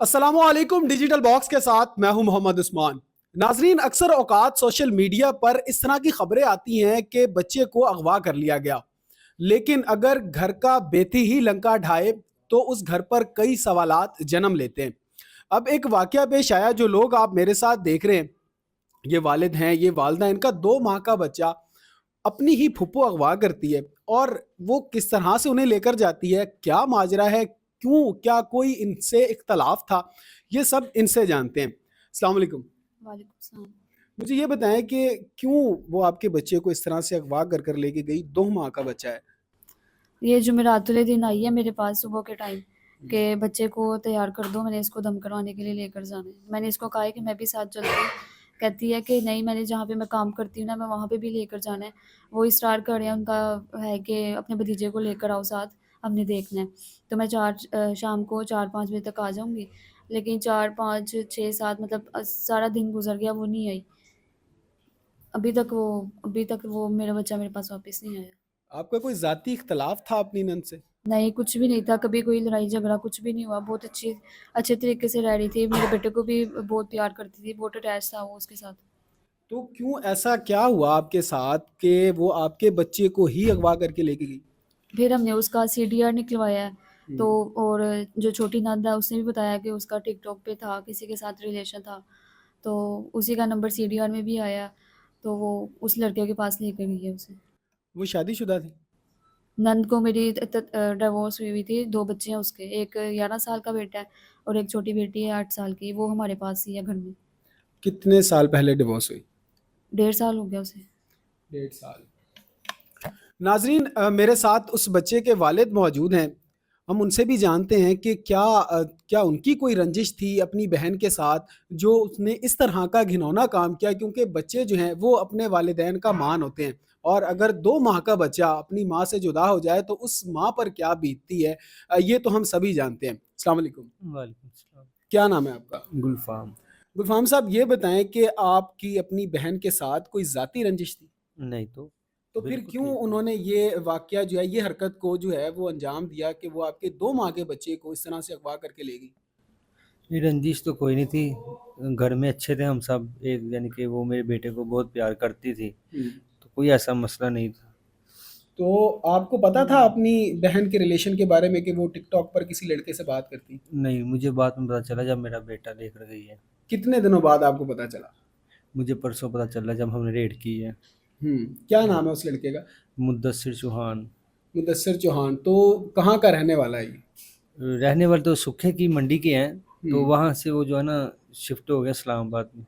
अस्सलामुअलैकुम। Digital box के साथ मैं हूं मोहम्मद उस्मान। नाजरीन, अक्सर औकात सोशल मीडिया पर इस तरह की खबरें आती हैं कि बच्चे को अगवा कर लिया गया, लेकिन अगर घर का बेटी ही लंका ढाए तो उस घर पर कई सवालात जन्म लेते हैं। अब एक वाकया पेश आया, जो लोग आप मेरे साथ देख रहे हैं, ये वालिद हैं, ये वालदा, इनका 2 माह का बच्चा अपनी ही फुप्पो अगवा करती है। और वो किस तरह से उन्हें लेकर जाती है, क्या माजरा है, क्यों, क्या कोई इनसे इख्तलाफ था, ये सब इनसे जानते हैं। अस्सलाम वालेकुम। वालेकुम सलाम। मुझे ये बताएं कि क्यों वो आपके बच्चे को इस तरह से अगवा कर कर लेके गई। 2 माह का बच्चा है। ये जुमेरात वाले दिन आई है मेरे पास सुबह के टाइम कि बच्चे को तैयार कर दो, मैंने इसको दम करवाने के लिए लेकर जाना है। मैंने इसको कहा है कि मैं भी साथ चलती हूँ। कहती है कि नहीं, मैंने जहाँ पे मैं काम करती हूँ ना, मैं वहाँ पे भी लेकर जाना है। वो इस्रार कर रहे हैं, उनका है कि अपने भतीजे को लेकर आओ साथ, हमने देखना है। तो मैं शाम को 4-5 बजे तक आ जाऊँगी, लेकिन 4-5-6-7 मतलब सारा दिन गुजर गया, वो नहीं आई। अभी तक वो मेरा बच्चा मेरे पास वापस नहीं आया। आपका कोई जाती इख्तलाफ था अपनी नंद से? नहीं, कुछ भी नहीं था, कभी कोई लड़ाई झगड़ा कुछ भी नहीं हुआ। बहुत अच्छे तरीके से रह रही थी। मेरे बेटे को भी बहुत प्यार करती थी, बहुत अटैच था वो उसके साथ। तो क्यों ऐसा क्या हुआ आपके साथ कि वो आपके बच्चे को ही अगवा करके लेके गई? फिर हमने उसका सीडीआर निकलवाया है। तो हम्म। और जो छोटी नंद है उसने भी बताया कि उसका टिकटॉक पे था, किसी के साथ रिलेशन था, तो उसी का नंबर सीडीआर में भी आया। तो वो उस लड़के के पास लेकर गई है उसे। वो शादीशुदा थी? नंद को मेरी डिवोर्स हुई हुई थी। 2 बच्चे हैं उसके, एक 11 साल का बेटा है और एक छोटी बेटी है 8 साल की। वो हमारे पास ही है घर में। कितने साल पहले डिवोर्स हुई? 1.5 साल हो गया उसे। 1.5 साल। नाजरीन, मेरे साथ उस बच्चे के वालिद मौजूद हैं। हम उनसे भी जानते हैं कि क्या उनकी कोई रंजिश थी अपनी बहन के साथ, जो उसने इस तरह का घिनौना काम किया। क्योंकि बच्चे जो हैं वो अपने वालिदैन का मान होते हैं, और अगर 2 माह का बच्चा अपनी माँ से जुदा हो जाए तो उस माँ पर क्या बीतती है, ये तो हम सभी जानते हैं। अस्सलाम वालेकुम। वालेकुम सलाम। क्या नाम है आपका? गुलफाम। गुलफाम साहब, ये बताएं कि आपकी अपनी बहन के साथ कोई ज़ाती रंजिश थी? नहीं तो तो फिर बिल्कुल क्यों ठीक है। उन्होंने ये वाकया जो है, ये हरकत को जो है वो अंजाम दिया कि वो आपके 2 माह के बच्चे को इस तरह से अगवा करके ले गई? ये रंजिश तो कोई नहीं थी, घर में अच्छे थे हम सब, एक यानी कि वो मेरे बेटे को बहुत प्यार करती थी, हम्म। तो कोई ऐसा मसला नहीं था। तो आपको पता था अपनी बहन के रिलेशन के बारे में कि वो टिकटॉक पर किसी लड़के से बात करती? नहीं, मुझे बाद में पता चला जब मेरा बेटा लेकर गई है। कितने दिनों बाद आपको पता चला? मुझे परसों पता चला जब हमने रेड की है। क्या नाम है उस लड़के का? मुद्दस्सिर चौहान। मुदस्सिर चौहान। तो कहाँ का रहने वाला है ये? रहने वाले तो सुखे की मंडी के हैं, तो हम्म। वहाँ से वो जो है ना शिफ्ट हो गया इस्लामाबाद में।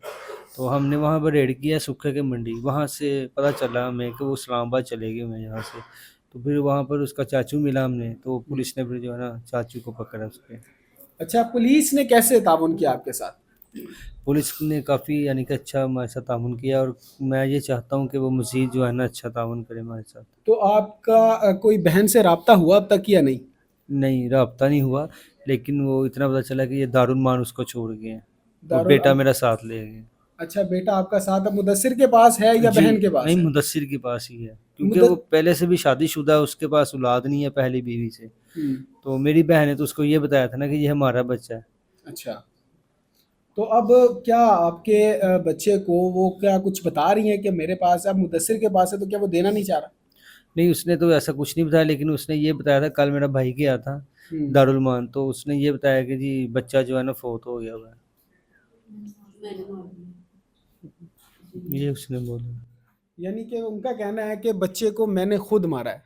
तो हमने वहाँ पर रेड किया सुखे की मंडी, वहाँ से पता चला हमें कि वो इस्लामाबाद चले गए हुए हैं यहाँ से। तो फिर वहाँ पर उसका चाचू मिला हमने, तो हम्म। पुलिस ने फिर जो है ना चाचू को पकड़ा उसके। अच्छा, पुलिस ने कैसे ताउन किया आपके साथ? पुलिस ने काफ़ी यानी कि अच्छा हमारे साथ ताउन किया, और मैं ये चाहता हूँ कि वो मज़ीद जो है ना अच्छा ताउन करे हमारे साथ। तो आपका कोई बहन से राब्ता हुआ अब तक या नहीं? नहीं, राब्ता नहीं हुआ, लेकिन वो इतना पता चला कि ये दारुल मान उसको छोड़ गए हैं, और दारुल बेटा अब। मेरा साथ ले गए। अच्छा, बेटा आपका साथ अब मुदस्सिर के पास है या जी, बहन के पास नहीं है? मुदस्सिर के पास ही है, क्योंकि वो मुदत पहले से भी शादीशुदा है, उसके पास औलाद नहीं है पहली बीवी से। हम्म। तो मेरी बहन ने तो उसको ये बताया था ना कि ये हमारा बच्चा है। अच्छा। तो अब क्या आपके बच्चे को वो क्या कुछ बता रही हैं कि मेरे पास है, अब मुदस्सिर के पास है, तो क्या वो देना नहीं चाह रहा? नहीं, उसने तो ऐसा कुछ नहीं बताया, लेकिन उसने ये बताया था, कल मेरा भाई गया था हम्म। दारुल मान, तो उसने ये बताया कि जी बच्चा जो है ना फौत हो गया हुआ है। ये उसने बोला। यानी कि उनका कहना है कि बच्चे को मैंने खुद मारा है।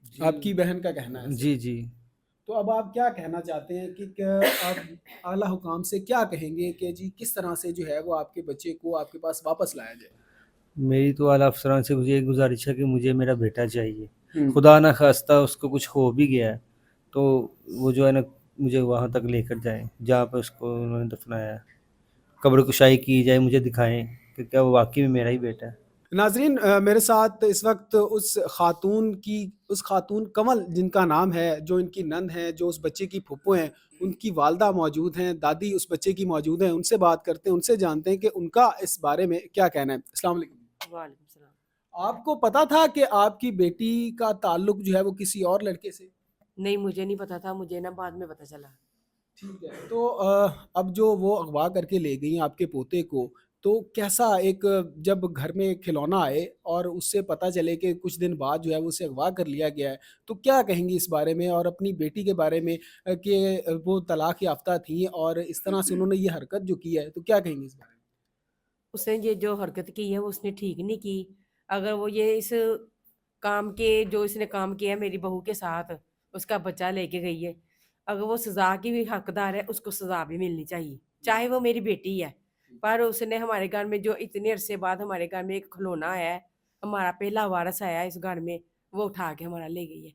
जी। आपकी बहन का कहना है ऐसे। जी जी। तो अब आप क्या कहना चाहते हैं कि क्या आप आला हुकाम से क्या कहेंगे कि जी किस तरह से जो है वो आपके बच्चे को आपके पास वापस लाया जाए? मेरी तो आला अफसरान से मुझे एक गुजारिश है कि मुझे मेरा बेटा चाहिए। हम्म। खुदा ना खास्ता उसको कुछ हो भी गया है, तो वो जो है ना मुझे वहाँ तक लेकर जाएँ जहाँ पे उसको उन्होंने दफनाया है। कब्र कुशाई की जाए, मुझे दिखाएँ कि क्या वो वाक़ई में मेरा ही बेटा है। नाजरीन, मेरे साथ इस वक्त उस खातून कमल, जिनका नाम है, जो इनकी नंद है, जो उस बच्चे की फूफो हैं, उनकी वालदा मौजूद हैं, दादी उस बच्चे की मौजूद हैं। उनसे बात करते हैं, उनसे जानते हैं कि उनका इस बारे में क्या कहना है। अस्सलाम वालेकुम। वालेकुम सलाम। आपको पता था कि आपकी बेटी का ताल्लुक जो है वो किसी और लड़के से? नहीं, मुझे नहीं पता था, मुझे ना बाद में पता चला। ठीक है। तो अब जो वो अगवा करके ले गई आपके पोते को, तो कैसा एक जब घर में खिलौना आए और उससे पता चले कि कुछ दिन बाद जो है वो उसे अगवा कर लिया गया है, तो क्या कहेंगी इस बारे में? और अपनी बेटी के बारे में कि वो तलाक याफ्ता थीं और इस तरह से उन्होंने ये हरकत जो की है, तो क्या कहेंगी इस बारे में? उसने ये जो हरकत की है वो उसने ठीक नहीं की। अगर वो ये इस काम के जो इसने काम किया है मेरी बहू के साथ, उसका बच्चा लेके गई है, अगर वो सज़ा की भी हकदार है उसको सज़ा भी मिलनी चाहिए, चाहे वो मेरी बेटी है। पर उसने हमारे घर में जो इतने अरसे बाद हमारे घर में एक खिलौना आया है, हमारा पहला वारस आया है इस घर में, वो उठा के हमारा ले गई है।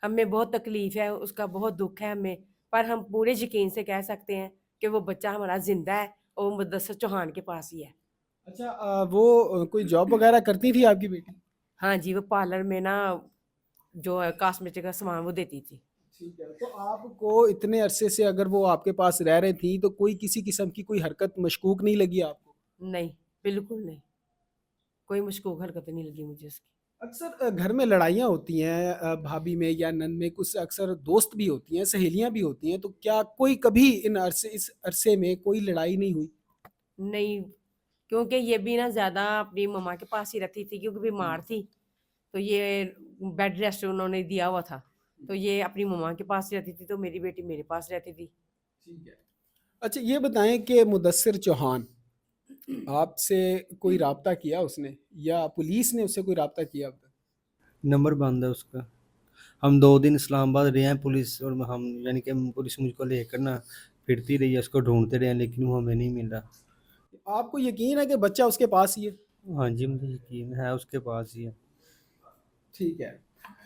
हमें बहुत तकलीफ़ है, उसका बहुत दुःख है हमें, पर हम पूरे यकीन से कह सकते हैं कि वो बच्चा हमारा ज़िंदा है और वो मुदस्सर चौहान के पास ही है। अच्छा, वो कोई जॉब वगैरह करती थी आपकी बेटी? हाँ जी, वो पार्लर में ना जो है कॉस्मेटिक का सामान वो देती थी। ठीक है। तो आपको इतने अरसे से अगर वो आपके पास रह रही थी, तो कोई किसी किस्म की कोई हरकत मशकूक नहीं लगी आपको? नहीं, बिल्कुल नहीं, कोई मशकूक हरकत नहीं लगी मुझे उसकी। अक्सर घर में लड़ाइयाँ होती हैं भाभी में या नंद में, कुछ अक्सर दोस्त भी होती हैं, सहेलियाँ भी होती हैं, तो क्या कोई कभी इस अरसे में कोई लड़ाई नहीं हुई? नहीं, क्योंकि ये भी ना ज़्यादा अपनी मम्मा के पास ही रहती थी क्योंकि बीमार थी, तो ये बेड रेस्ट उन्होंने दिया हुआ था, तो ये अपनी मम्मा के पास रहती थी, तो मेरी बेटी मेरे पास रहती थी। ठीक है। अच्छा, ये बताएँ कि मुदस्सिर चौहान आपसे कोई राब्ता किया उसने या पुलिस ने उससे कोई राब्ता किया अब तक? नंबर बंद है उसका। हम 2 दिन इस्लामाबाद रहे हैं, पुलिस और हम यानी कि पुलिस मुझको लेकर ना फिरती रही है, उसको ढूँढते रहे हैं लेकिन वो हमें नहीं मिला। आपको यकीन है कि बच्चा उसके पास ही है? हाँ जी, मुझे यकीन है उसके पास ही है। ठीक है।